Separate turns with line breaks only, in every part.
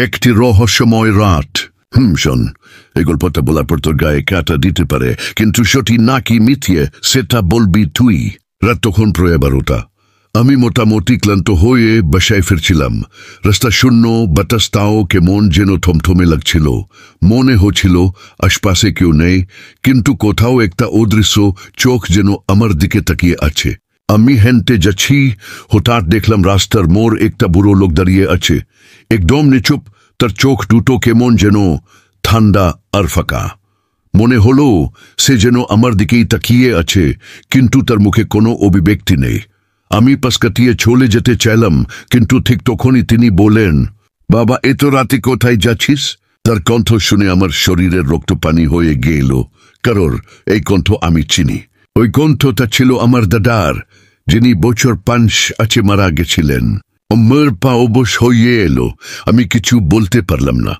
একটি রহস্যময় রাত। শোন, এই গল্পটা বলার পর তোর গায়ে কাটা দিতে পারে, কিন্তু সত্যি নাকি মিথ্যে সেটা বলবি তুই। রাত তখন প্রায় 12টা। আমি মোটামুটি ক্লান্ত হয়ে বাসায় ফিরছিলাম। রাস্তা শূন্য, বাতাসটাও কেমন যেন থমথমে লাগছিল। মনে হচ্ছিল আশপাশে কেউ নেই, কিন্তু কোথাও একটা অদৃশ্য চোখ যেন আমার দিকে তাকিয়ে আছে। আমি হেঁটে যাচ্ছি, হঠাৎ দেখলাম রাস্তার মোড় একটা বুড়ো লোক দাঁড়িয়ে আছে, একদম নিচুপ। তার চোখ দুটো কেমন যেন ঠান্ডা আর ফাঁকা। মনে হলো সে যেন আমার দিকেই তাকিয়ে আছে, কিন্তু তার মুখে কোনো অভিব্যক্তি নেই। আমি পাশ কাটিয়ে চলে যেতে চাইলাম, কিন্তু ঠিক তখনই তিনি বলেন, বাবা, এত রাতে কোথায় যাচ্ছিস? তার কণ্ঠ শুনে আমার শরীরের রক্তপানি হয়ে গেল, কারণ এই কণ্ঠ আমি চিনি। ওই কণ্ঠটা ছিল আমার দাদার, যিনি বছর 5 আছে মারা গেছিলেন। আমার পা অবশ হয়ে এলো। আমি কিছু বলতে পারলাম না,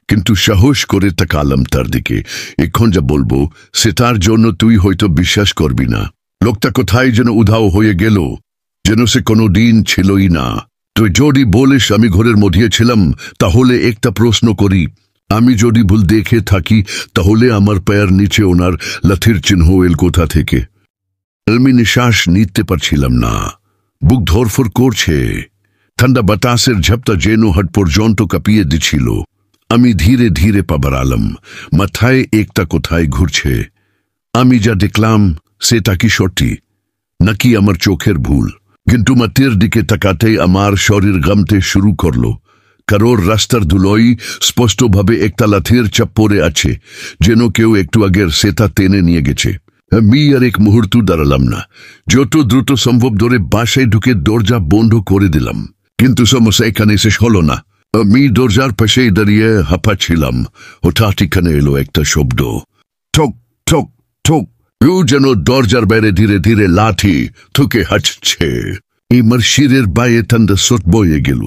কিন্তু সাহস করে তাকালাম তার দিকে। এখন যা বলবো সেটার জন্য তুই হয়তো বিশ্বাস করবি না। লোকটা কোথায় যেন উধাও হয়ে গেল, যেন সে কোনো দিন ছিলই না। তুই যদি বলিস আমি ঘরের মধ্যে ছিলাম, তাহলে একটা প্রশ্ন করি, আমি যদি ভুল দেখে থাকি, তাহলে আমার পায়ের নিচে ওনার লাথির চিহ্ন এল কোথা থেকে? আমি নিঃশ্বাস নিতে পারছিলাম না, বুক ধরফর করছে। ঠান্ডা বাতাসের ঝাপটা যেন হাট পর্যন্ত কাঁপিয়ে দিচ্ছিল। আমি ধীরে ধীরে পা বাড়ালাম, মাথায় একটা কোথায় ঘুরছে। আমি যা দেখলাম সেটা কি সত্যি, নাকি আমার চোখের ভুল? কিন্তু মাটির দিকে তাকাতেই আমার শরীর গামতে শুরু করলো, কারোর রাস্তার ধুলোয় স্পষ্টভাবে একটা লাথির চাপ পড়ে আছে, যেন কেউ একটু আগের সেটা টেনে নিয়ে গেছে। আমি আর এক মুহূর্ত দাঁড়ালাম না, যত দ্রুত সম্ভব ধরে বাসায় ঢুকে দরজা বন্ধ করে দিলাম। কিন্তু সমস্যা এখানে শেষ হলো না। আমি দরজার পাশে দাঁড়িয়ে হাঁপাচ্ছিলাম। হঠাৎ এখানে এলো একটা শব্দ, ঠক ঠক ঠক। কেউ যেন দরজার বাইরে ধীরে ধীরে লাঠি থুকে হাঁটছে। আমার শিরের বাইরে ঠান্ডা স্রোত বয়ে গেল।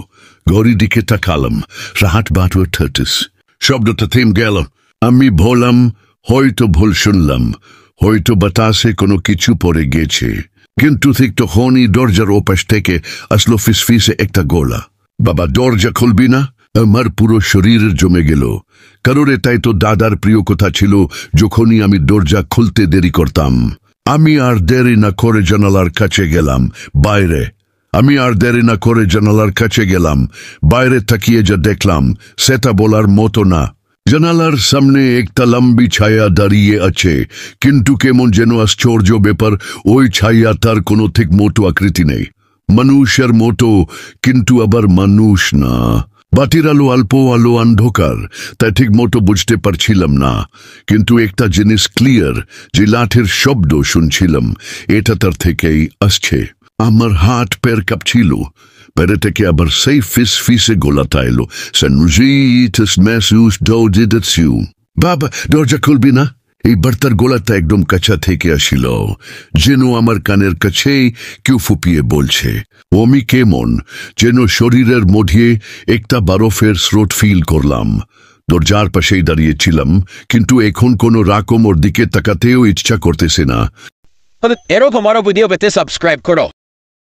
ঘড়ির দিকে তাকালাম, রাত 12:30। শব্দটা থেমে গেল। আমি বললাম, হয়তো ভুল শুনলাম, হয়তো বাতাসে কোনো কিছু পড়ে গেছে। কিন্তু ঠিক তখনই দরজার ওপাশ থেকে আসলো ফিসফিসে একটা গলা, বাবা, দরজা খুলবি না? আমার পুরো শরীর জমে গেল, কারণ এটাই তো দাদার প্রিয় কথা ছিল। যখনই আমি দরজা খুলতে দেরি করতাম, আমি আর দেরি না করে জানালার কাছে গেলাম বাইরে। বাইরে তাকিয়ে যা দেখলাম সেটা বলার মতো না। জানালার সামনে একটা লম্বি ছায়া দাঁড়িয়ে আছে, কিন্তু কেমন যেন আশ্চর্য ব্যাপার, ওই ছায়া তার কোনো ঠিক মতো আকৃতি নেই। মানুষের মতো, কিন্তু আবার মানুষ না। বাতির আলো অল্প আলো অন্ধকার, তাই ঠিক মতো বুঝতে পারছিলাম না। কিন্তু একটা জিনিস ক্লিয়ার, যে লাঠির শব্দ শুনছিলাম এটা তার থেকেই আসছে। আমার হাত পের কাঁপছিল। বাইরে থেকে আবার সেই ফিসফিসে গলাটা এলো, বাবা, দরজা খুলবি না? এইবার তার গলাটা একদম কাছা থেকে আসিল, যেন আমার কানের কাছেই কেউ ফুপিয়ে বলছে। আমি কেমন যেন শরীরের মধ্যে একটা বরফের স্রোত ফিল করলাম। দরজার পাশেই দাঁড়িয়েছিলাম, কিন্তু এখন কোনো রকম ওর দিকে তাকাতেও ইচ্ছা করতেছে না।
এরকম আরো ভিডিও পেতে সাবস্ক্রাইব করো।